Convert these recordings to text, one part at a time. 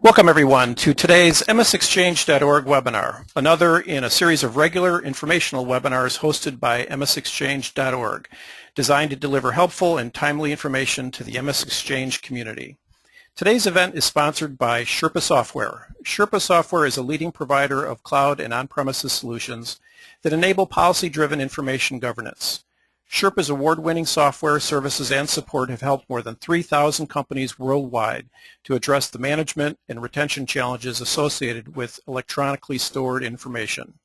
Welcome everyone to today's msexchange.org webinar, another in a series of regular informational webinars hosted by msexchange.org, designed to deliver helpful and timely information to the MS Exchange community. Today's event is sponsored by Sherpa Software. Sherpa Software is a leading provider of cloud and on-premises solutions that enable policy-driven information governance. Sherpa's award-winning software, services, and support have helped more than 3,000 companies worldwide to address the management and retention challenges associated with electronically stored information.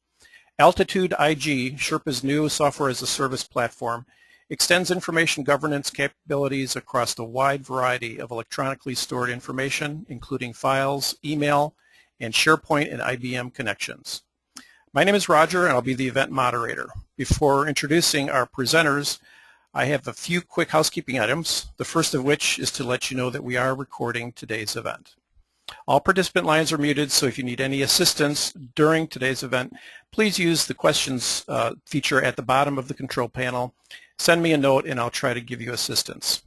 Altitude IG, Sherpa's new software-as-a-service platform, extends information governance capabilities across a wide variety of electronically stored information, including files, email, and SharePoint and IBM connections. My name is Roger, and I'll be the event moderator. Before introducing our presenters, I have a few quick housekeeping items, the first of which is to let you know that we are recording today's event. All participant lines are muted, so if you need any assistance during today's event, please use the questions feature at the bottom of the control panel. Send me a note and I'll try to give you assistance.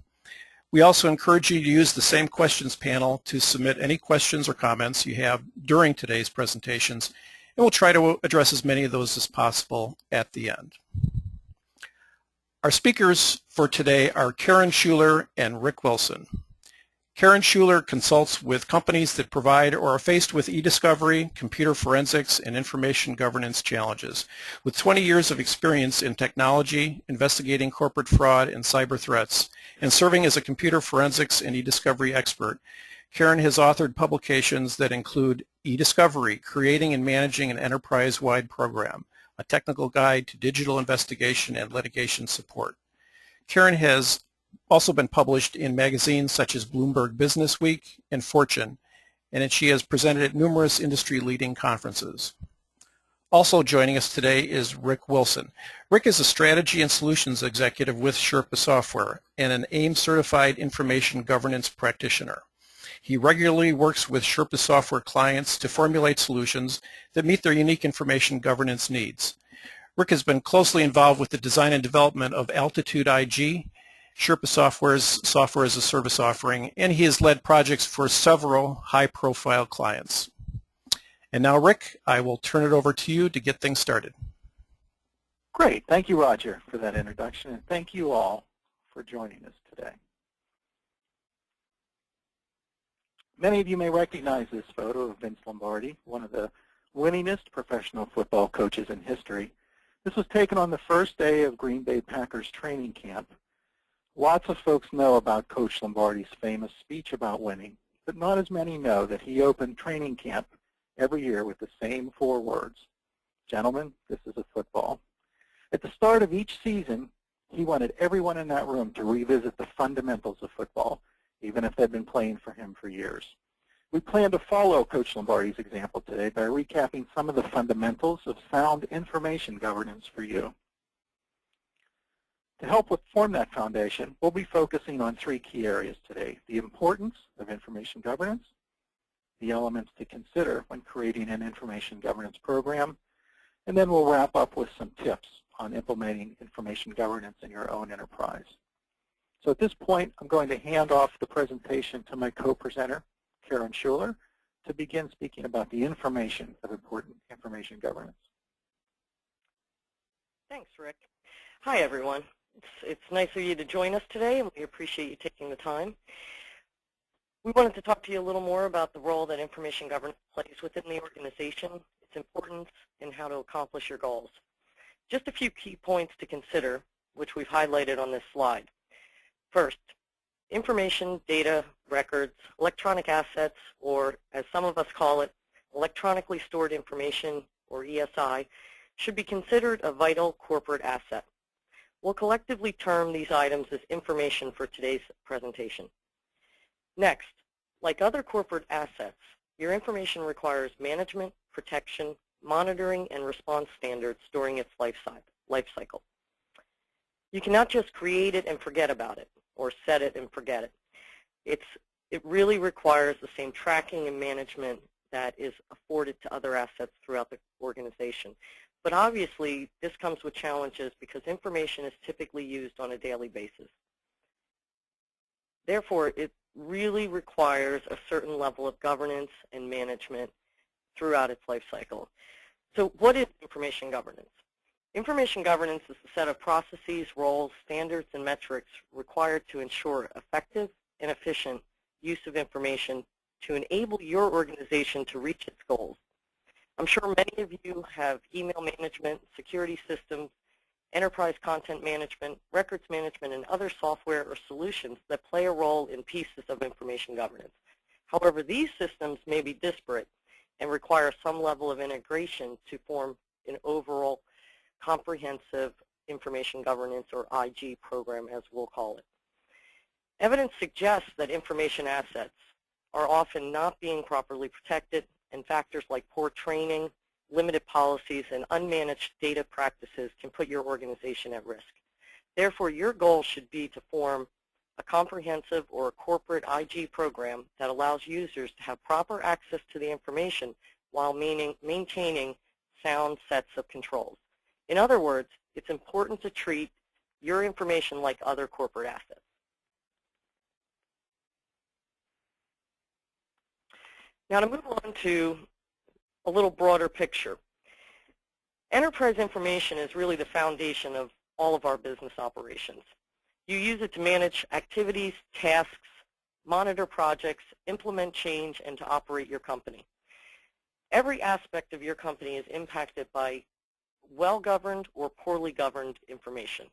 We also encourage you to use the same questions panel to submit any questions or comments you have during today's presentations, and we'll try to address as many of those as possible at the end. Our speakers for today are Karen Schuler and Rick Wilson. Karen Schuler consults with companies that provide or are faced with eDiscovery, computer forensics, and information governance challenges. With 20 years of experience in technology, investigating corporate fraud and cyber threats, and serving as a computer forensics and eDiscovery expert, Karen has authored publications that include eDiscovery, Creating and Managing an Enterprise-Wide Program, a technical guide to digital investigation and litigation support. Karen has also been published in magazines such as Bloomberg Businessweek and Fortune, and she has presented at numerous industry-leading conferences. Also joining us today is Rick Wilson. Rick is a strategy and solutions executive with Sherpa Software and an AIM-certified information governance practitioner. He regularly works with Sherpa Software clients to formulate solutions that meet their unique information governance needs. Rick has been closely involved with the design and development of Altitude IG, Sherpa Software's software-as-a-service offering, and he has led projects for several high-profile clients. And now, Rick, I will turn it over to you to get things started. Great. Thank you, Roger, for that introduction, and thank you all for joining us today. Many of you may recognize this photo of Vince Lombardi, one of the winningest professional football coaches in history. This was taken on the first day of Green Bay Packers training camp. Lots of folks know about Coach Lombardi's famous speech about winning, but not as many know that he opened training camp every year with the same 4 words: "Gentlemen, this is a football." At the start of each season, he wanted everyone in that room to revisit the fundamentals of football, even if they'd been playing for him for years. We plan to follow Coach Lombardi's example today by recapping some of the fundamentals of sound information governance for you. To help form that foundation, we'll be focusing on 3 key areas today: the importance of information governance, the elements to consider when creating an information governance program, and then we'll wrap up with some tips on implementing information governance in your own enterprise. So at this point, I'm going to hand off the presentation to my co-presenter, Karen Schuler, to begin speaking about the information of important information governance. Thanks, Rick. Hi, everyone. It's nice of you to join us today, and we appreciate you taking the time. We wanted to talk to you a little more about the role that information governance plays within the organization, its importance, and how to accomplish your goals. Just a few key points to consider, which we've highlighted on this slide. First, information, data, records, electronic assets, or as some of us call it, electronically stored information, or ESI, should be considered a vital corporate asset. We'll collectively term these items as information for today's presentation. Next, like other corporate assets, your information requires management, protection, monitoring, and response standards during its life cycle. You cannot just create it and forget about it, or set it and forget it. It really requires the same tracking and management that is afforded to other assets throughout the organization. But obviously, this comes with challenges because information is typically used on a daily basis. Therefore, really requires a certain level of governance and management throughout its life cycle. So what is information governance? Information governance is the set of processes, roles, standards, and metrics required to ensure effective and efficient use of information to enable your organization to reach its goals. I'm sure many of you have email management, security systems, enterprise content management, records management, and other software or solutions that play a role in pieces of information governance. However, these systems may be disparate and require some level of integration to form an overall comprehensive information governance, or IG program, as we'll call it. Evidence suggests that information assets are often not being properly protected, and factors like poor training, limited policies, and unmanaged data practices can put your organization at risk. Therefore, your goal should be to form a comprehensive or a corporate IG program that allows users to have proper access to the information while maintaining sound sets of controls. In other words, it's important to treat your information like other corporate assets. Now to move on to a little broader picture. Enterprise information is really the foundation of all of our business operations. You use it to manage activities, tasks, monitor projects, implement change, and to operate your company. Every aspect of your company is impacted by well-governed or poorly governed information.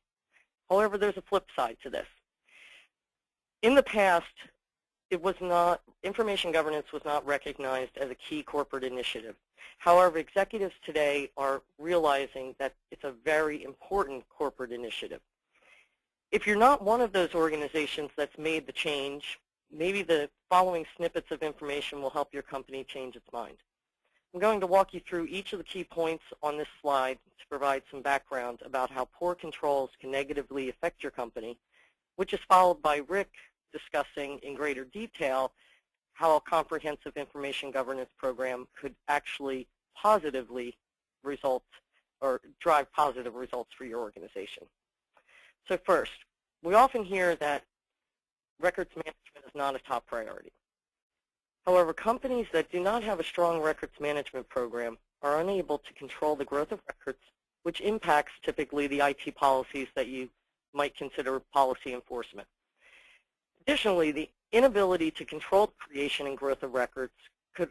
However, there's a flip side to this. In the past, information governance was not recognized as a key corporate initiative. However, executives today are realizing that it's a very important corporate initiative. If you're not one of those organizations that's made the change, maybe the following snippets of information will help your company change its mind. I'm going to walk you through each of the key points on this slide to provide some background about how poor controls can negatively affect your company, which is followed by Rick discussing in greater detail how a comprehensive information governance program could actually positively result or drive positive results for your organization. So first, we often hear that records management is not a top priority. However, companies that do not have a strong records management program are unable to control the growth of records, which impacts typically the IT policies that you might consider policy enforcement. Additionally, the inability to control the creation and growth of records could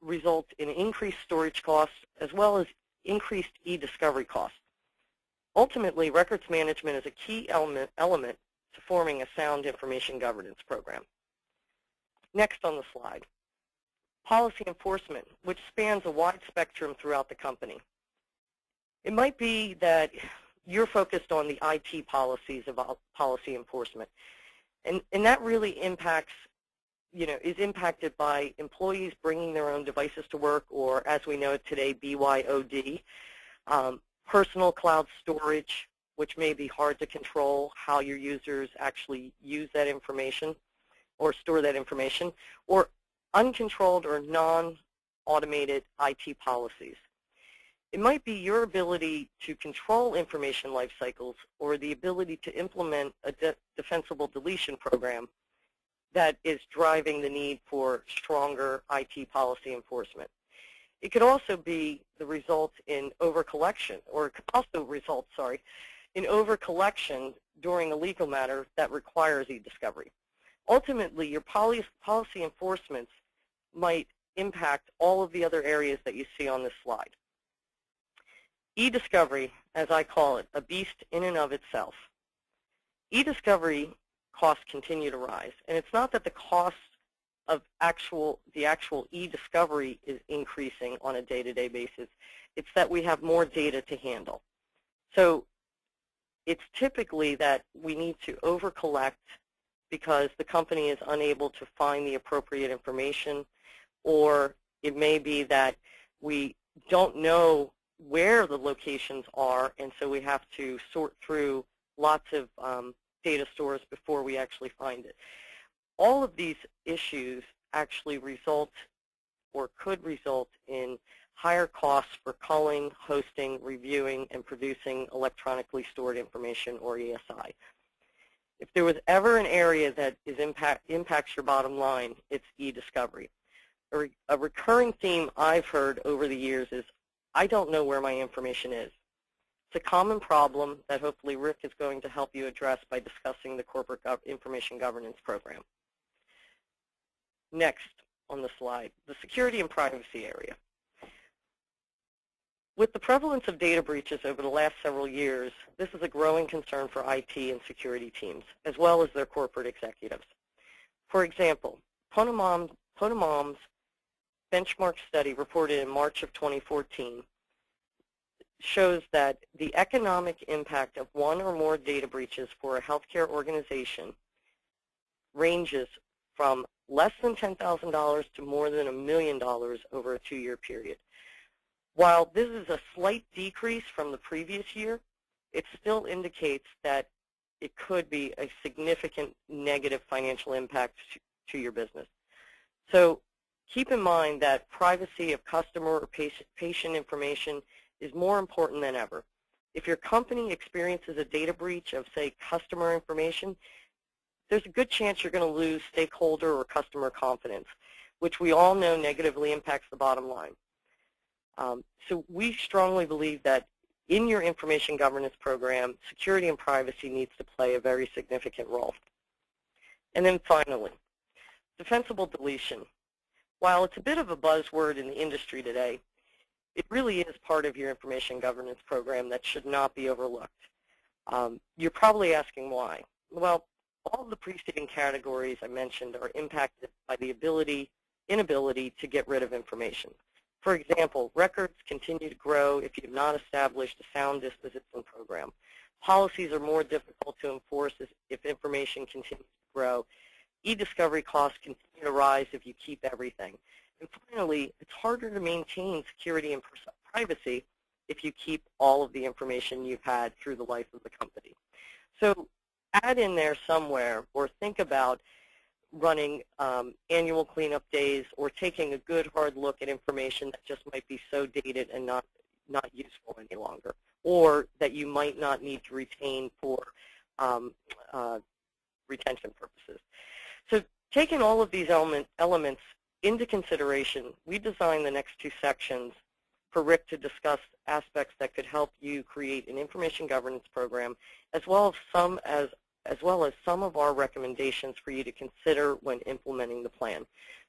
result in increased storage costs as well as increased eDiscovery costs. Ultimately, records management is a key element to forming a sound information governance program. Next on the slide, policy enforcement, which spans a wide spectrum throughout the company. It might be that you're focused on the IT policies of policy enforcement, and that really impacts, is impacted by employees bringing their own devices to work, or as we know today, BYOD, personal cloud storage, which may be hard to control how your users actually use that information or store that information, or uncontrolled or non-automated IT policies. It might be your ability to control information life cycles or the ability to implement a defensible deletion program that is driving the need for stronger IT policy enforcement. It could also be the result in overcollection, or it could also result, in overcollection during a legal matter that requires eDiscovery. Ultimately, your policy enforcements might impact all of the other areas that you see on this slide. eDiscovery, as I call it, a beast in and of itself. eDiscovery costs continue to rise, and it's not that the cost of the actual eDiscovery is increasing on a day-to-day basis. It's that we have more data to handle. So it's typically that we need to over-collect because the company is unable to find the appropriate information, or it may be that we don't know where the locations are, and so we have to sort through lots of data stores before we actually find it. All of these issues actually result or could result in higher costs for culling, hosting, reviewing, and producing electronically stored information, or ESI. If there was ever an area that impacts your bottom line, it's eDiscovery. A recurring theme I've heard over the years is, I don't know where my information is. It's a common problem that hopefully Rick is going to help you address by discussing the Corporate Information Governance Program. Next on the slide, the security and privacy area. With the prevalence of data breaches over the last several years, this is a growing concern for IT and security teams, as well as their corporate executives. For example, Ponemom's benchmark study reported in March of 2014 shows that the economic impact of one or more data breaches for a healthcare organization ranges from less than $10,000 to more than $1 million over a 2-year period. While this is a slight decrease from the previous year, it still indicates that it could be a significant negative financial impact to your business. So keep in mind that privacy of customer or patient information is more important than ever. If your company experiences a data breach of, say, customer information, there's a good chance you're going to lose stakeholder or customer confidence, which we all know negatively impacts the bottom line. So we strongly believe that in your information governance program, security and privacy needs to play a very significant role. And then finally, defensible deletion. While it's a bit of a buzzword in the industry today, it really is part of your information governance program that should not be overlooked. You're probably asking why. Well, all of the preceding categories I mentioned are impacted by the inability to get rid of information. For example, records continue to grow if you have not established a sound disposition program. Policies are more difficult to enforce if information continues to grow. eDiscovery costs continue to rise if you keep everything. And finally, it's harder to maintain security and privacy if you keep all of the information you've had through the life of the company. So add in there somewhere, or think about running annual cleanup days, or taking a good hard look at information that just might be so dated and not useful any longer, or that you might not need to retain for retention purposes. So taking all of these elements into consideration, we designed the next 2 sections for Rick to discuss aspects that could help you create an information governance program, as well as some of our recommendations for you to consider when implementing the plan.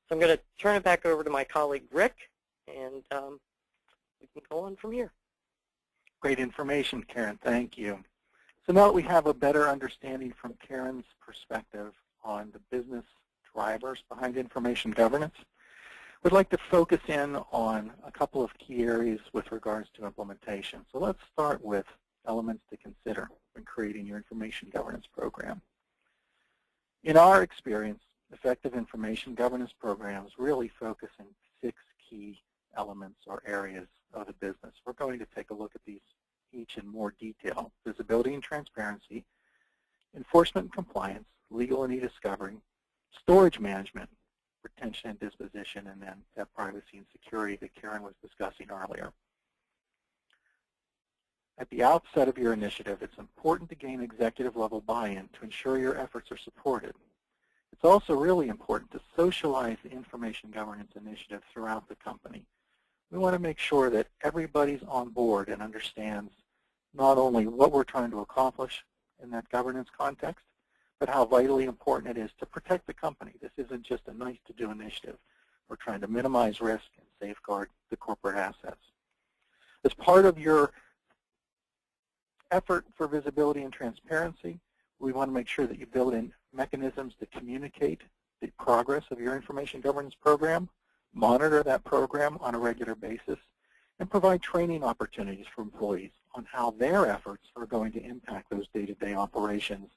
So I'm going to turn it back over to my colleague Rick, and we can go on from here. Great information, Karen. Thank you. So now that we have a better understanding from Karen's perspective on the business drivers behind information governance, we'd like to focus in on a couple of key areas with regards to implementation. So let's start with elements to consider when creating your information governance program. In our experience, effective information governance programs really focus on 6 key elements or areas of the business. We're going to take a look at these each in more detail: visibility and transparency, enforcement and compliance, legal and eDiscovery, storage management, retention and disposition, and then that privacy and security that Karen was discussing earlier. At the outset of your initiative, it's important to gain executive-level buy-in to ensure your efforts are supported. It's also really important to socialize the information governance initiative throughout the company. We want to make sure that everybody's on board and understands not only what we're trying to accomplish in that governance context, but how vitally important it is to protect the company. This isn't just a nice-to-do initiative. We're trying to minimize risk and safeguard the corporate assets. As part of your effort for visibility and transparency, we want to make sure that you build in mechanisms to communicate the progress of your information governance program, monitor that program on a regular basis, and provide training opportunities for employees on how their efforts are going to impact those day-to-day operations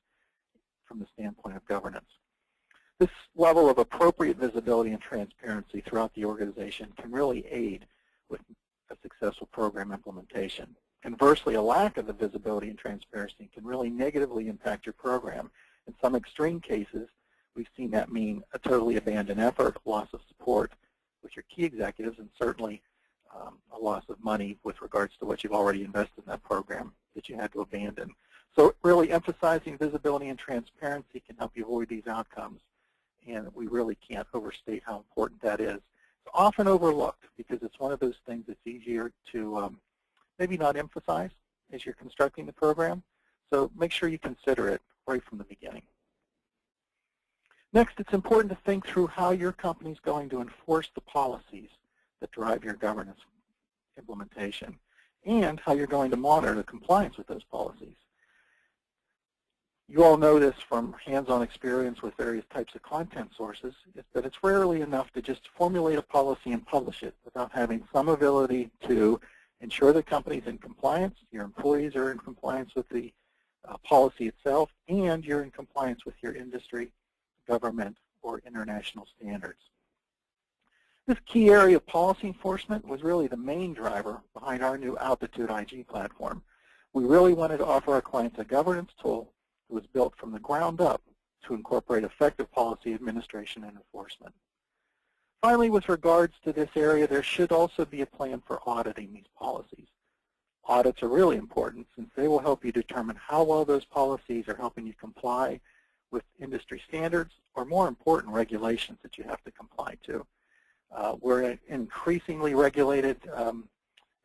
from the standpoint of governance. This level of appropriate visibility and transparency throughout the organization can really aid with a successful program implementation. Conversely, a lack of the visibility and transparency can really negatively impact your program. In some extreme cases, we've seen that mean a totally abandoned effort, loss of support with your key executives, and certainly a loss of money with regards to what you've already invested in that program that you had to abandon. So really emphasizing visibility and transparency can help you avoid these outcomes, and we really can't overstate how important that is. It's often overlooked because it's one of those things that's easier to maybe not emphasize as you're constructing the program. So make sure you consider it right from the beginning. Next, it's important to think through how your company is going to enforce the policies that drive your governance implementation and how you're going to monitor the compliance with those policies. You all know this from hands-on experience with various types of content sources, that it's rarely enough to just formulate a policy and publish it without having some ability to ensure the company's in compliance, your employees are in compliance with the policy itself, and you're in compliance with your industry, government, or international standards. This key area of policy enforcement was really the main driver behind our new Altitude IG platform. We really wanted to offer our clients a governance tool that was built from the ground up to incorporate effective policy administration and enforcement. Finally, with regards to this area, there should also be a plan for auditing these policies. Audits are really important since they will help you determine how well those policies are helping you comply with industry standards, or more important, regulations that you have to comply to. We're in an increasingly regulated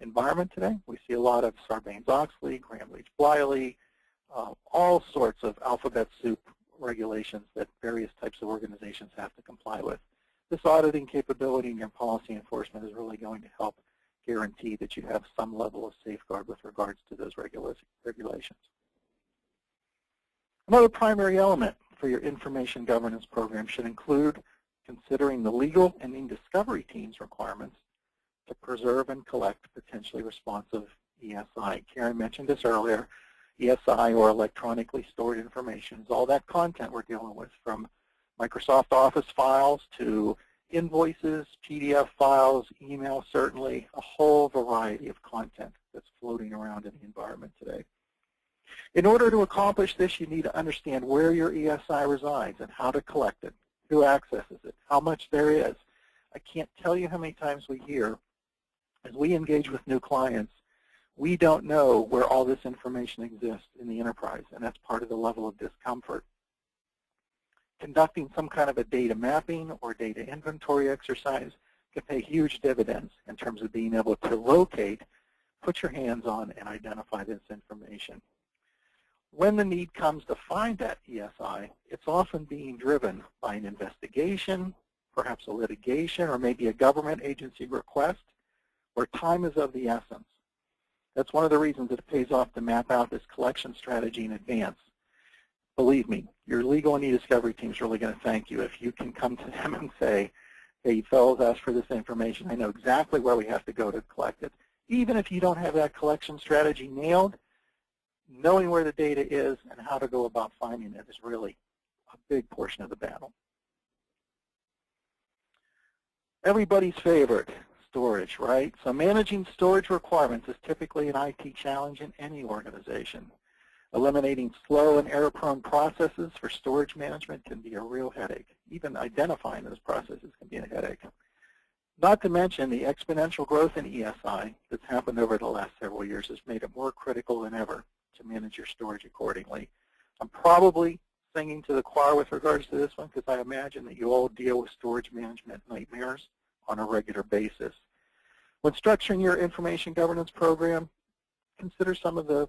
environment today. We see a lot of Sarbanes-Oxley, Gramm-Leach-Bliley, all sorts of alphabet soup regulations that various types of organizations have to comply with. This auditing capability in your policy enforcement is really going to help guarantee that you have some level of safeguard with regards to those regulations. Another primary element for your information governance program should include considering the legal and eDiscovery team's requirements to preserve and collect potentially responsive ESI. Karen mentioned this earlier. ESI, or electronically stored information, is all that content we're dealing with, from Microsoft Office files to invoices, PDF files, email, certainly a whole variety of content that's floating around in the environment today. In order to accomplish this, you need to understand where your ESI resides and how to collect it, who accesses it, how much there is. I can't tell you how many times we hear, as we engage with new clients, we don't know where all this information exists in the enterprise, and that's part of the level of discomfort. Conducting some kind of a data mapping or data inventory exercise can pay huge dividends in terms of being able to locate, put your hands on, and identify this information. When the need comes to find that ESI, it's often being driven by an investigation, perhaps a litigation, or maybe a government agency request, where time is of the essence. That's one of the reasons that it pays off to map out this collection strategy in advance. Believe me, your legal and eDiscovery team is really going to thank you if you can come to them and say, hey, you fellows asked for this information. I know exactly where we have to go to collect it. Even if you don't have that collection strategy nailed, knowing where the data is and how to go about finding it is really a big portion of the battle. Everybody's favorite, storage, right? So managing storage requirements is typically an IT challenge in any organization. Eliminating slow and error-prone processes for storage management can be a real headache. Even identifying those processes can be a headache. Not to mention the exponential growth in ESI that's happened over the last several years has made it more critical than ever to manage your storage accordingly. I'm probably singing to the choir with regards to this one because I imagine that you all deal with storage management nightmares on a regular basis. When structuring your information governance program, consider some of the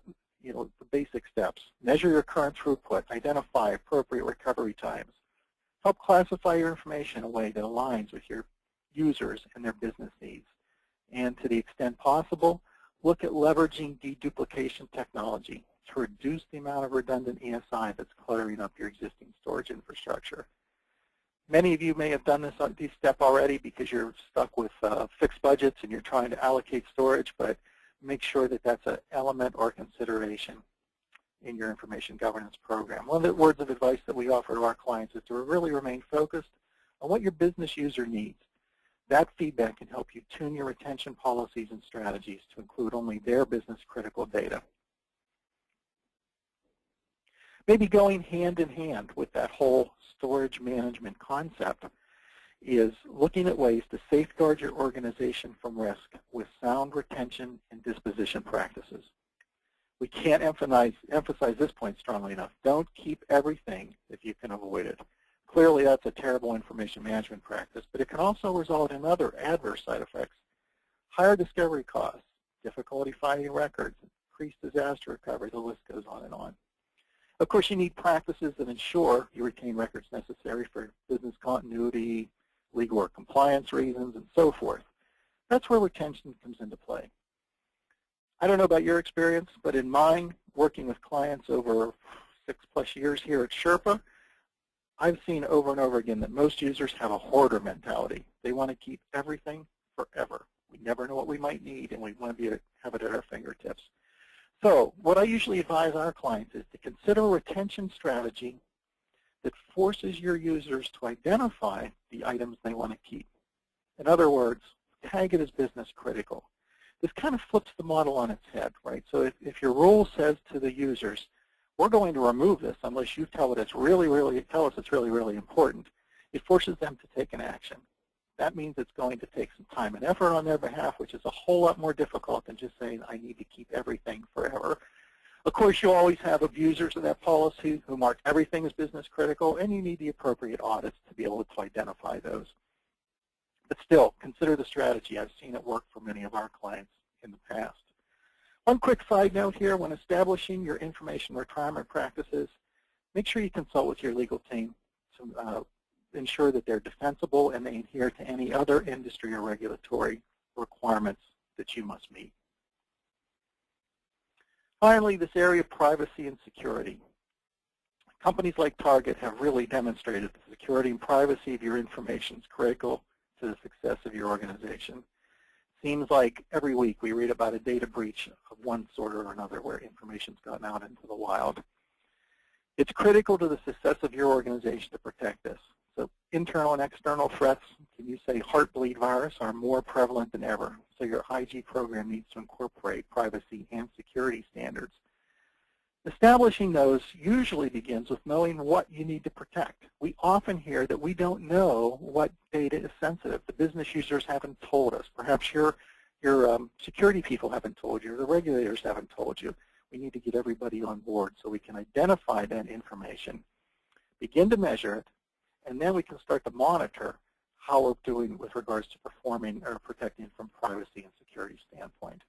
basic steps. Measure your current throughput. Identify appropriate recovery times. Help classify your information in a way that aligns with your users and their business needs. And to the extent possible, look at leveraging deduplication technology to reduce the amount of redundant ESI that's cluttering up your existing storage infrastructure. Many of you may have done this step already because you're stuck with fixed budgets and you're trying to allocate storage, but make sure that that's an element or consideration in your information governance program. One of the words of advice that we offer to our clients is to really remain focused on what your business user needs. That feedback can help you tune your retention policies and strategies to include only their business critical data. Maybe going hand in hand with that whole storage management concept is looking at ways to safeguard your organization from risk with sound retention and disposition practices. We can't emphasize this point strongly enough. Don't keep everything if you can avoid it. Clearly, that's a terrible information management practice, but it can also result in other adverse side effects. Higher discovery costs, difficulty finding records, increased disaster recovery, the list goes on and on. Of course, you need practices that ensure you retain records necessary for business continuity, legal or compliance reasons, and so forth. That's where retention comes into play. I don't know about your experience, but in mine, working with clients over 6+ years here at Sherpa, I've seen over and over again that most users have a hoarder mentality. They want to keep everything forever. We never know what we might need, and we want to have it at our fingertips. So what I usually advise our clients is to consider a retention strategy that forces your users to identify the items they want to keep. In other words, tag it as business critical. This kind of flips the model on its head, right? So if your rule says to the users, we're going to remove this unless you tell us it's really, really important, it forces them to take an action. That means it's going to take some time and effort on their behalf, which is a whole lot more difficult than just saying, I need to keep everything forever. Of course, you always have abusers of that policy who mark everything as business critical, and you need the appropriate audits to be able to identify those. But still, consider the strategy. I've seen it work for many of our clients in the past. One quick side note here, when establishing your information retirement practices, make sure you consult with your legal team to ensure that they're defensible and they adhere to any other industry or regulatory requirements that you must meet. Finally, this area of privacy and security. Companies like Target have really demonstrated the security and privacy of your information is critical to the success of your organization. Seems like every week we read about a data breach of one sort or another where information's gotten out into the wild. It's critical to the success of your organization to protect this. So internal and external threats, can you say heartbleed virus, are more prevalent than ever. So your IG program needs to incorporate privacy and security standards. Establishing those usually begins with knowing what you need to protect. We often hear that we don't know what data is sensitive. The business users haven't told us. Perhaps your security people haven't told you, or the regulators haven't told you. We need to get everybody on board so we can identify that information, begin to measure it, and then we can start to monitor how we're doing with regards to performing or protecting from privacy and security standpoint.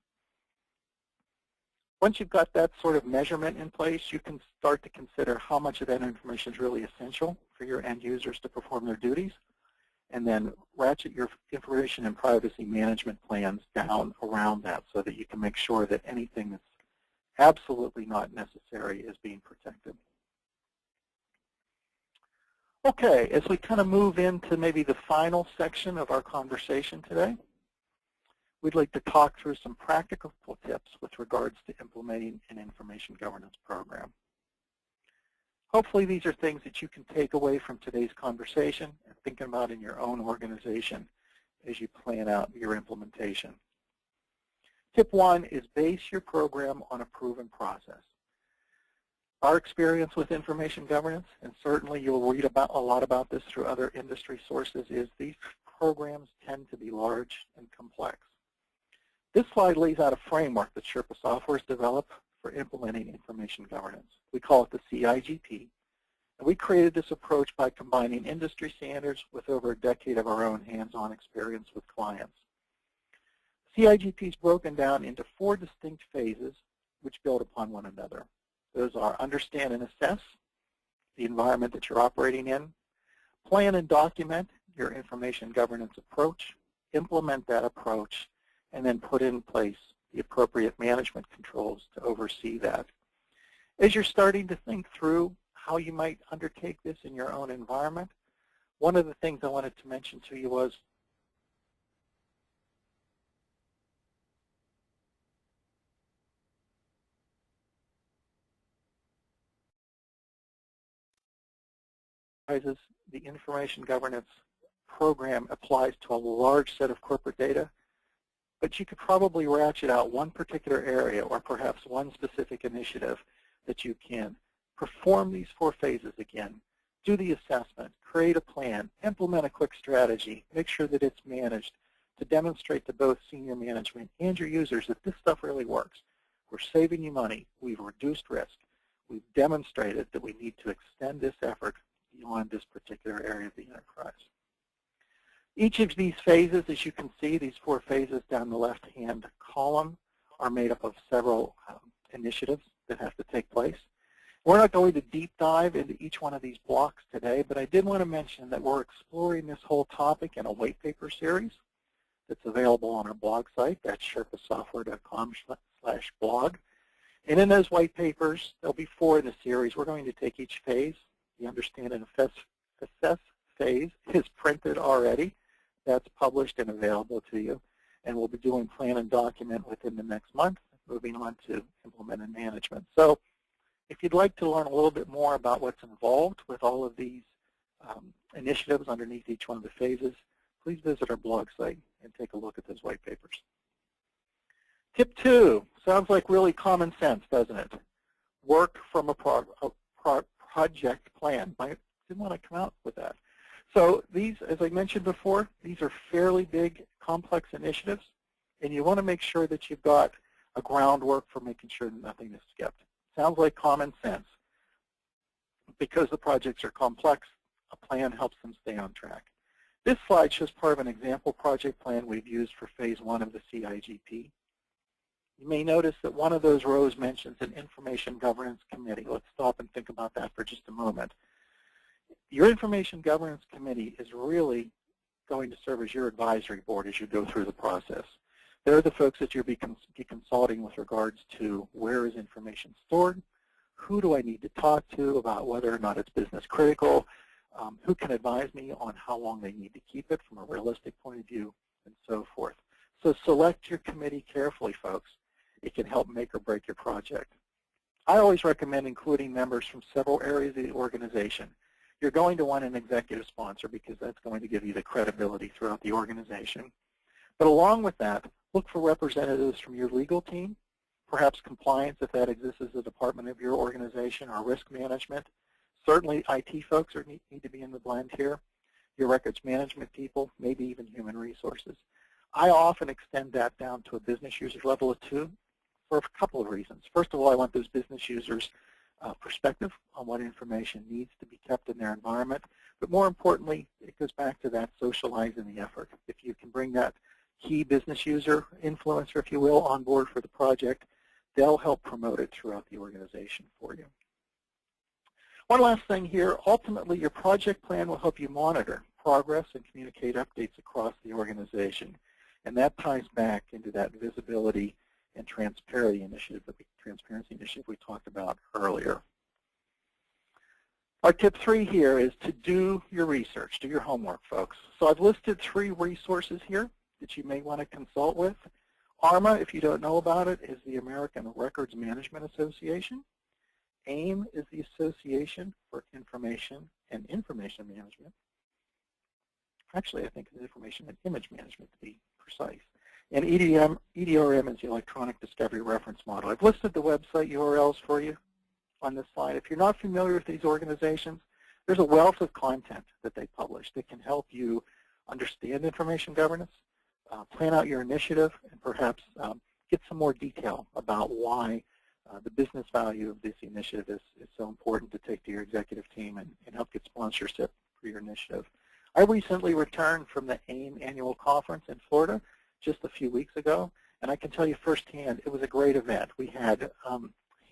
Once you've got that sort of measurement in place, you can start to consider how much of that information is really essential for your end users to perform their duties, and then ratchet your information and privacy management plans down around that so that you can make sure that anything that's absolutely not necessary is being protected. Okay, as we kind of move into maybe the final section of our conversation today, we'd like to talk through some practical tips with regards to implementing an information governance program. Hopefully these are things that you can take away from today's conversation and think about in your own organization as you plan out your implementation. Tip 1 is base your program on a proven process. Our experience with information governance, and certainly you'll read a lot about this through other industry sources, is these programs tend to be large and complex. This slide lays out a framework that Sherpa Software has developed for implementing information governance. We call it the CIGP, and we created this approach by combining industry standards with over a decade of our own hands-on experience with clients. CIGP is broken down into 4 distinct phases which build upon one another. Those are understand and assess the environment that you're operating in, plan and document your information governance approach, implement that approach, and then put in place the appropriate management controls to oversee that. As you're starting to think through how you might undertake this in your own environment, one of the things I wanted to mention to you was the information governance program applies to a large set of corporate data, but you could probably ratchet out one particular area or perhaps one specific initiative that you can perform these 4 phases again, do the assessment, create a plan, implement a quick strategy, make sure that it's managed to demonstrate to both senior management and your users that this stuff really works. We're saving you money. We've reduced risk. We've demonstrated that we need to extend this effort beyond this particular area of the enterprise. Each of these phases, as you can see, these 4 phases down the left-hand column, are made up of several initiatives that have to take place. We're not going to deep dive into each one of these blocks today, but I did want to mention that we're exploring this whole topic in a white paper series that's available on our blog site. That's sherpasoftware.com/blog. And in those white papers, there'll be 4 in the series. We're going to take each phase. You understand an assess phase is printed already. That's published and available to you. And we'll be doing plan and document within the next month, moving on to implement and management. So if you'd like to learn a little bit more about what's involved with all of these initiatives underneath each one of the phases, please visit our blog site and take a look at those white papers. Tip 2 sounds like really common sense, doesn't it? Work from a project plan. I didn't want to come out with that. So these, as I mentioned before, these are fairly big, complex initiatives, and you want to make sure that you've got a groundwork for making sure that nothing is skipped. Sounds like common sense. Because the projects are complex, a plan helps them stay on track. This slide shows part of an example project plan we've used for phase 1 of the CIGP. You may notice that one of those rows mentions an Information Governance Committee. Let's stop and think about that for just a moment. Your Information Governance Committee is really going to serve as your advisory board as you go through the process. They're the folks that you'll be consulting with regards to where is information stored, who do I need to talk to about whether or not it's business critical, who can advise me on how long they need to keep it from a realistic point of view, and so forth. So select your committee carefully, folks. It can help make or break your project. I always recommend including members from several areas of the organization. You're going to want an executive sponsor because that's going to give you the credibility throughout the organization. But along with that, look for representatives from your legal team, perhaps compliance if that exists as a department of your organization, or risk management. Certainly IT folks need to be in the blend here. Your records management people, maybe even human resources. I often extend that down to a business user level of 2 for a couple of reasons. First of all, I want those business users' perspective on what information needs to be kept in their environment. But more importantly, it goes back to that socializing the effort. If you can bring that key business user, influencer, if you will, on board for the project, they'll help promote it throughout the organization for you. One last thing here, ultimately your project plan will help you monitor progress and communicate updates across the organization. And that ties back into that visibility and transparency initiative we talked about earlier. Our tip 3 here is to do your research, do your homework, folks. So I've listed 3 resources here that you may want to consult with. ARMA, if you don't know about it, is the American Records Management Association. AIM is the Association for Information and Information Management. Actually, I think it's Information and Image Management to be precise. And EDRM is the Electronic Discovery Reference Model. I've listed the website URLs for you on this slide. If you're not familiar with these organizations, there's a wealth of content that they publish that can help you understand information governance, plan out your initiative, and perhaps get some more detail about why the business value of this initiative is so important to take to your executive team and help get sponsorship for your initiative. I recently returned from the AIM annual conference in Florida just a few weeks ago, and I can tell you firsthand it was a great event. We had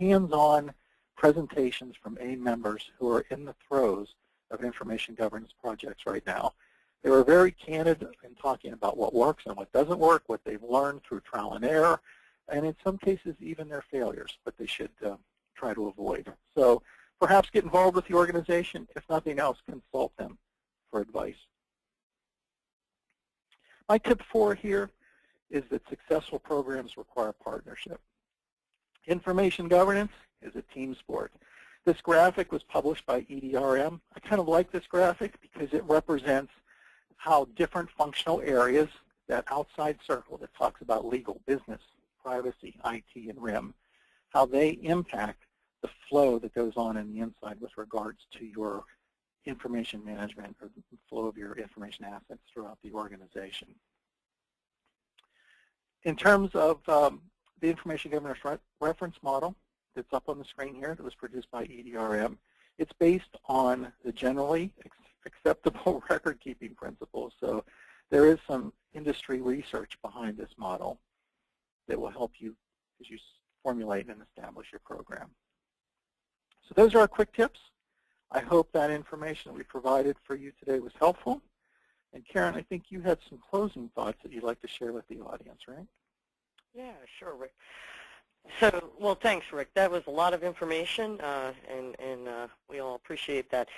hands-on presentations from AIM members who are in the throes of information governance projects right now. They were very candid in talking about what works and what doesn't work, what they've learned through trial and error, and in some cases even their failures, but they should try to avoid. So perhaps get involved with the organization. If nothing else, consult them for advice. My tip 4 here is that successful programs require partnership. Information governance is a team sport. This graphic was published by EDRM. I kind of like this graphic because it represents how different functional areas, that outside circle that talks about legal, business, privacy, IT, and RIM, how they impact the flow that goes on in the inside with regards to your information management or the flow of your information assets throughout the organization. In terms of the Information Governance Reference Model that's up on the screen here that was produced by EDRM. It's based on the generally acceptable record-keeping principles. So there is some industry research behind this model that will help you as you formulate and establish your program. So those are our quick tips. I hope that information that we provided for you today was helpful. And Karen, I think you had some closing thoughts that you'd like to share with the audience, right? Yeah, sure, Rick. So, well, thanks, Rick. That was a lot of information, and we all appreciate that.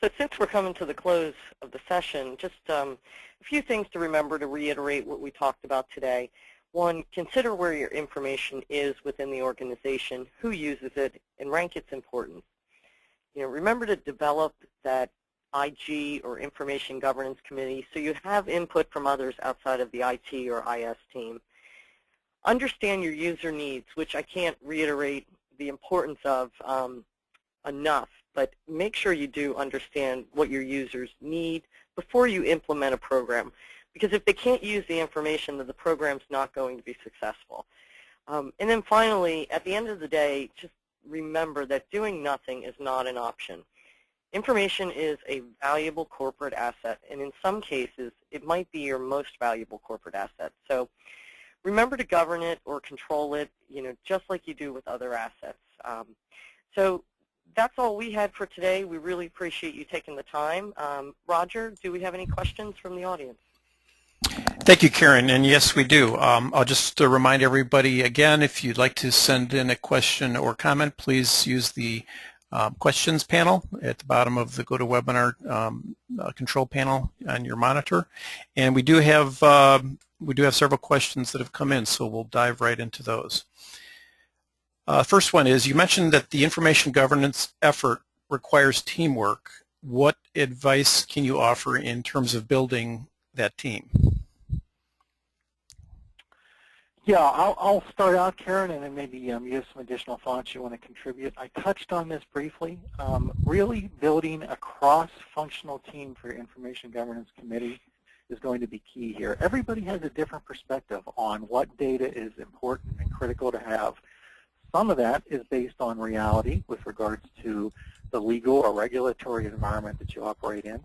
So since we're coming to the close of the session, just a few things to remember to reiterate what we talked about today. One, consider where your information is within the organization, who uses it, and rank its importance. Remember to develop that IG or Information Governance Committee so you have input from others outside of the IT or IS team. Understand your user needs, which I can't reiterate the importance of enough, but make sure you do understand what your users need before you implement a program. Because if they can't use the information, then the program's not going to be successful. And then finally, at the end of the day, just remember that doing nothing is not an option. Information is a valuable corporate asset, and in some cases, it might be your most valuable corporate asset. So remember to govern it or control it, just like you do with other assets. So that's all we had for today. We really appreciate you taking the time. Roger, do we have any questions from the audience? Thank you, Karen, and yes, we do. I'll just remind everybody again, if you'd like to send in a question or comment, please use the questions panel at the bottom of the GoToWebinar control panel on your monitor. And we do have several questions that have come in, so we'll dive right into those. First one is, you mentioned that the information governance effort requires teamwork. What advice can you offer in terms of building that team? Yeah, I'll start out, Karen, and then maybe you have some additional thoughts you want to contribute. I touched on this briefly. Really building a cross-functional team for your Information Governance Committee is going to be key here. Everybody has a different perspective on what data is important and critical to have. Some of that is based on reality with regards to the legal or regulatory environment that you operate in.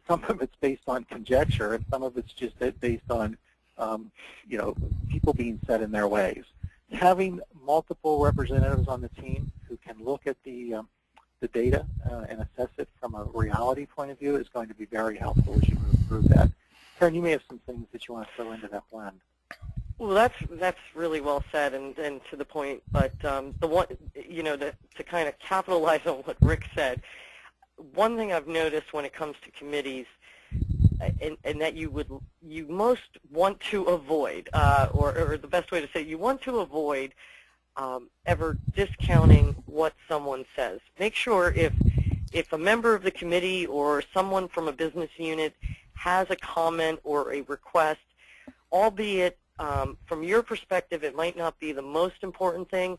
Some of it's based on conjecture, and some of it's just based on people being set in their ways. Having multiple representatives on the team who can look at the data and assess it from a reality point of view is going to be very helpful as you move through that. Karen, you may have some things that you want to throw into that blend. Well, that's really well said and to the point. But the one, to kind of capitalize on what Rick said, one thing I've noticed when it comes to committees, and that you most want to avoid, or the best way to say it, you want to avoid ever discounting what someone says. Make sure if a member of the committee or someone from a business unit has a comment or a request, albeit from your perspective it might not be the most important thing,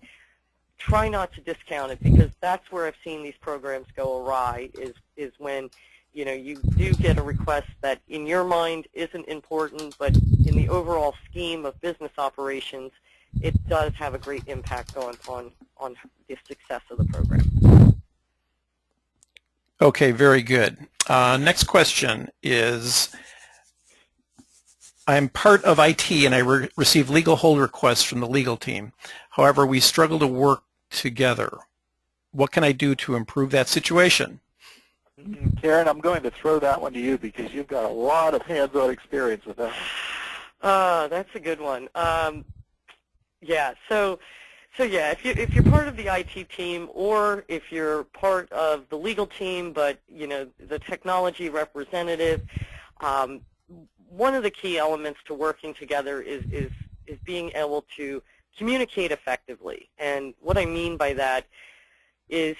try not to discount it, because that's where I've seen these programs go awry, is when you do get a request that in your mind isn't important, but in the overall scheme of business operations, it does have a great impact on the success of the program. Okay, very good. Next question is, I'm part of IT and I receive legal hold requests from the legal team. However, we struggle to work together. What can I do to improve that situation? Karen, I'm going to throw that one to you because you've got a lot of hands-on experience with that. That's a good one. Yeah. So yeah, if you're part of the IT team, or if you're part of the legal team, but the technology representative, one of the key elements to working together is being able to communicate effectively. And what I mean by that is,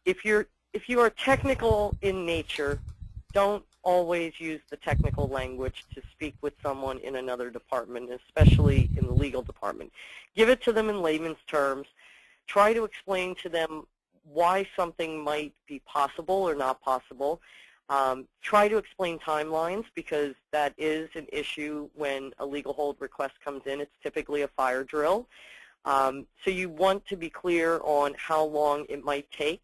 if you are technical in nature, don't always use the technical language to speak with someone in another department, especially in the legal department. Give it to them in layman's terms. Try to explain to them why something might be possible or not possible. Try to explain timelines, because that is an issue when a legal hold request comes in. It's typically a fire drill. So you want to be clear on how long it might take.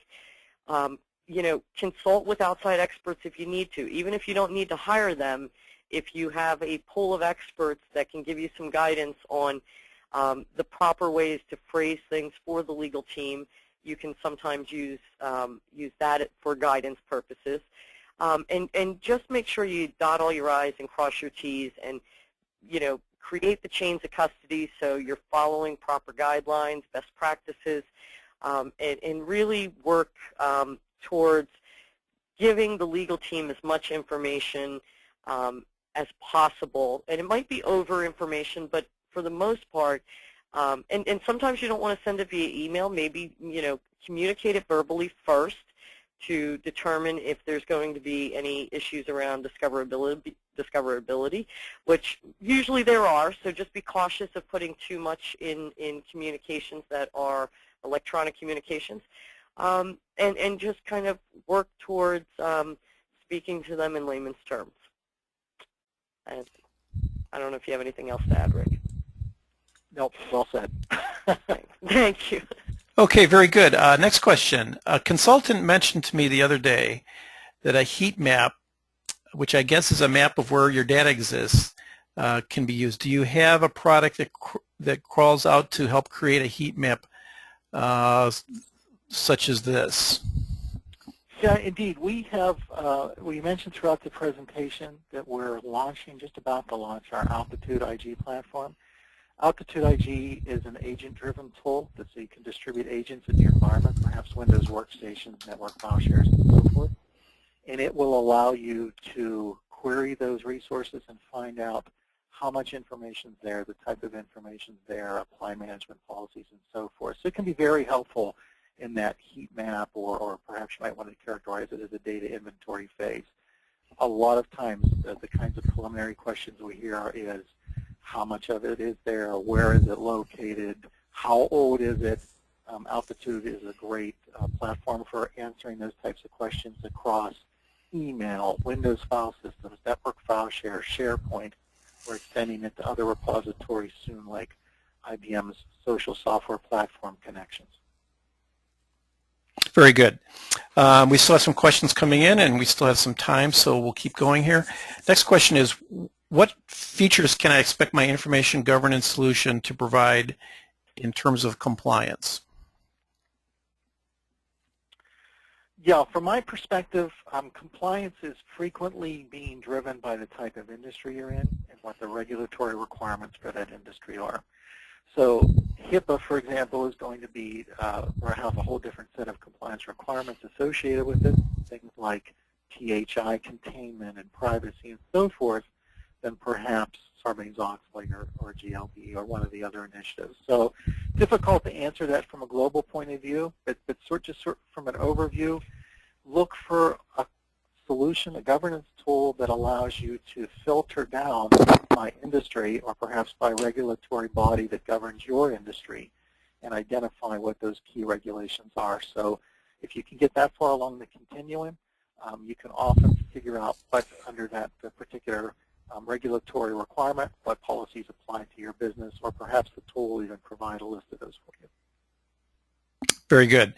Consult with outside experts if you need to. Even if you don't need to hire them, if you have a pool of experts that can give you some guidance on the proper ways to phrase things for the legal team, you can sometimes use that for guidance purposes. And just make sure you dot all your I's and cross your T's, and create the chains of custody so you're following proper guidelines, best practices, and really work towards giving the legal team as much information as possible. And it might be over information, but for the most part, and sometimes you don't want to send it via email. Maybe communicate it verbally first to determine if there's going to be any issues around discoverability, which usually there are. So just be cautious of putting too much in communications that are electronic communications, and just kind of work towards speaking to them in layman's terms. And I don't know if you have anything else to add, Rick. Nope, well said. Thank you. Okay, very good. Next question. A consultant mentioned to me the other day that a heat map, which I guess is a map of where your data exists, can be used. Do you have a product that crawls out to help create a heat map such as this? Yeah, indeed. We have, we mentioned throughout the presentation that we're just about to launch our Altitude IG platform. Altitude IG is an agent-driven tool so you can distribute agents in your environment, perhaps Windows workstations, network file shares, and so forth. And it will allow you to query those resources and find out how much information is there, the type of information is there, apply management policies, and so forth. So it can be very helpful in that heat map, or perhaps you might want to characterize it as a data inventory phase. A lot of times, the kinds of preliminary questions we hear is, how much of it is there, where is it located, how old is it? Altitude is a great platform for answering those types of questions across email, Windows file systems, network file share, SharePoint. We're extending it to other repositories soon, like IBM's social software platform connections. Very good. We still have some questions coming in, and we still have some time, so we'll keep going here. Next question is, what features can I expect my information governance solution to provide in terms of compliance? Yeah, from my perspective, compliance is frequently being driven by the type of industry you're in and what the regulatory requirements for that industry are. So HIPAA, for example, is going to be or have a whole different set of compliance requirements associated with it, things like PHI containment and privacy and so forth, than perhaps Sarbanes-Oxley or GLB or one of the other initiatives. So difficult to answer that from a global point of view, but just from an overview, look for a solution, a governance tool that allows you to filter down by industry or perhaps by regulatory body that governs your industry and identify what those key regulations are. So if you can get that far along the continuum, you can often figure out what under that particular regulatory requirement, what policies apply to your business, or perhaps the tool will even provide a list of those for you. Very good.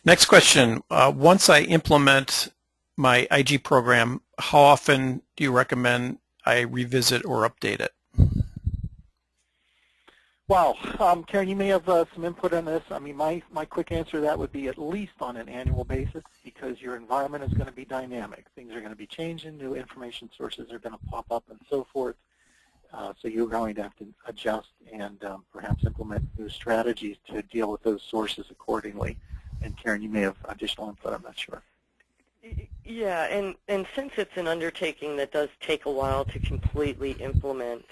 Next question. Once I implement my IG program, how often do you recommend I revisit or update it? Wow. Karen, you may have some input on this. I mean, my quick answer to that would be at least on an annual basis, because your environment is going to be dynamic. Things are going to be changing. New information sources are going to pop up and so forth. So you're going to have to adjust and perhaps implement new strategies to deal with those sources accordingly. And Karen, you may have additional input. I'm not sure. Yeah, and since it's an undertaking that does take a while to completely implement,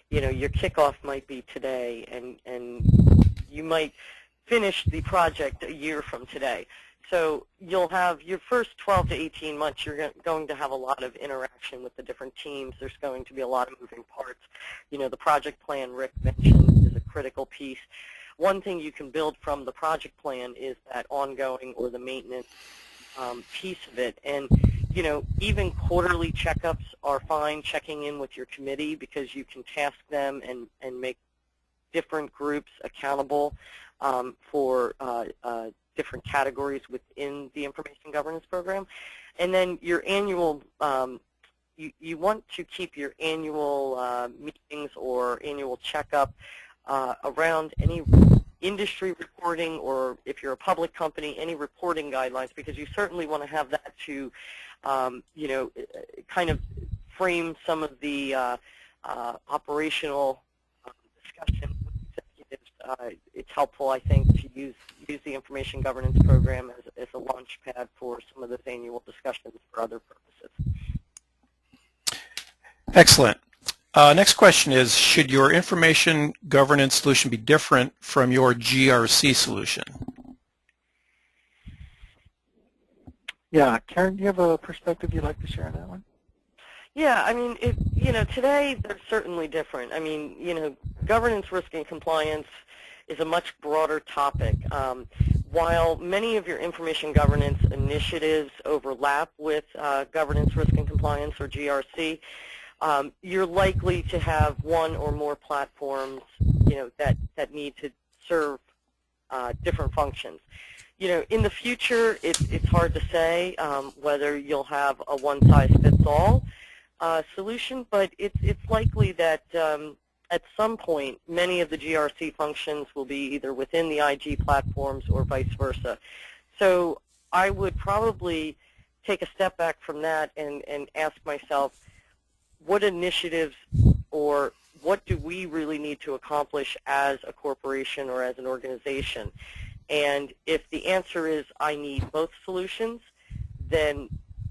your kickoff might be today, and you might finish the project a year from today. So you'll have your first 12 to 18 months, you're going to have a lot of interaction with the different teams. There's going to be a lot of moving parts. The project plan Rick mentioned is a critical piece. One thing you can build from the project plan is that ongoing or the maintenance piece of it. And even quarterly checkups are fine, checking in with your committee, because you can task them and make different groups accountable for different categories within the information governance program. And then your annual, you want to keep your annual meetings or annual checkup around any industry reporting, or if you're a public company, any reporting guidelines, because you certainly want to have that to, you know, kind of frame some of the operational discussion with executives. It's helpful, I think, to use the information governance program as a launch pad for some of those annual discussions for other purposes. Excellent. Next question is, should your information governance solution be different from your GRC solution? Yeah, Karen, do you have a perspective you'd like to share on that one? Yeah, I mean, you know, today they're certainly different. I mean, you know, governance, risk, and compliance is a much broader topic. While many of your information governance initiatives overlap with governance, risk, and compliance, or GRC, you're likely to have one or more platforms, you know, that need to serve different functions. You know, in the future, it's hard to say whether you'll have a one-size-fits-all solution, but it's likely that at some point, many of the GRC functions will be either within the IG platforms or vice versa. So I would probably take a step back from that and ask myself, what initiatives or what do we really need to accomplish as a corporation or as an organization? And if the answer is I need both solutions, then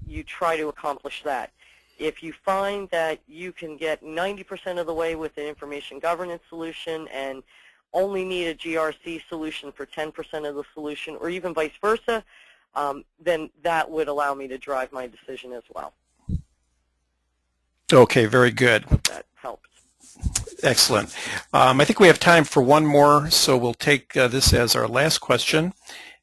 you try to accomplish that. If you find that you can get 90% of the way with an information governance solution and only need a GRC solution for 10% of the solution, or even vice versa, then that would allow me to drive my decision as well. Okay, very good. Hope that helps. Excellent. I think we have time for one more, so we'll take this as our last question.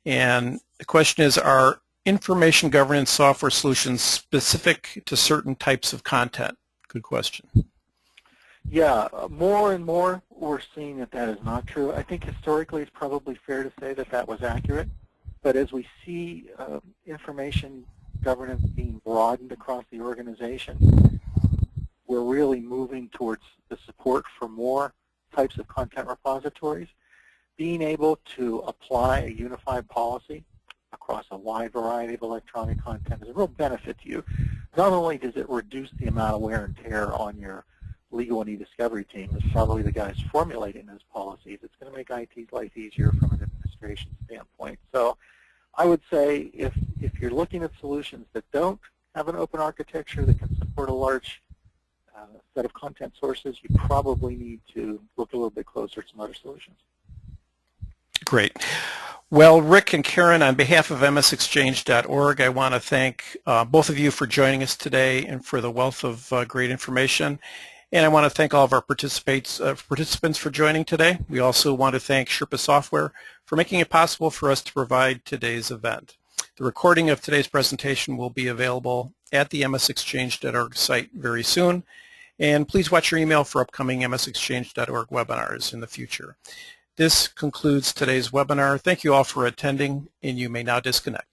And the question is, are information governance software solutions specific to certain types of content? Good question. Yeah, more and more we're seeing that that is not true. I think historically it's probably fair to say that that was accurate. But as we see information governance being broadened across the organization, we're really moving towards the support for more types of content repositories. Being able to apply a unified policy across a wide variety of electronic content is a real benefit to you. Not only does it reduce the amount of wear and tear on your legal and eDiscovery team, as probably the guys formulating those policies, it's going to make IT's life easier from an administration standpoint. So I would say if you're looking at solutions that don't have an open architecture that can support a large set of content sources, you probably need to look a little bit closer at some other solutions. Great. Well, Rick and Karen, on behalf of msexchange.org, I want to thank both of you for joining us today and for the wealth of great information. And I want to thank all of our participants for joining today. We also want to thank Sherpa Software for making it possible for us to provide today's event. The recording of today's presentation will be available at the msexchange.org site very soon. And please watch your email for upcoming msexchange.org webinars in the future. This concludes today's webinar. Thank you all for attending, and you may now disconnect.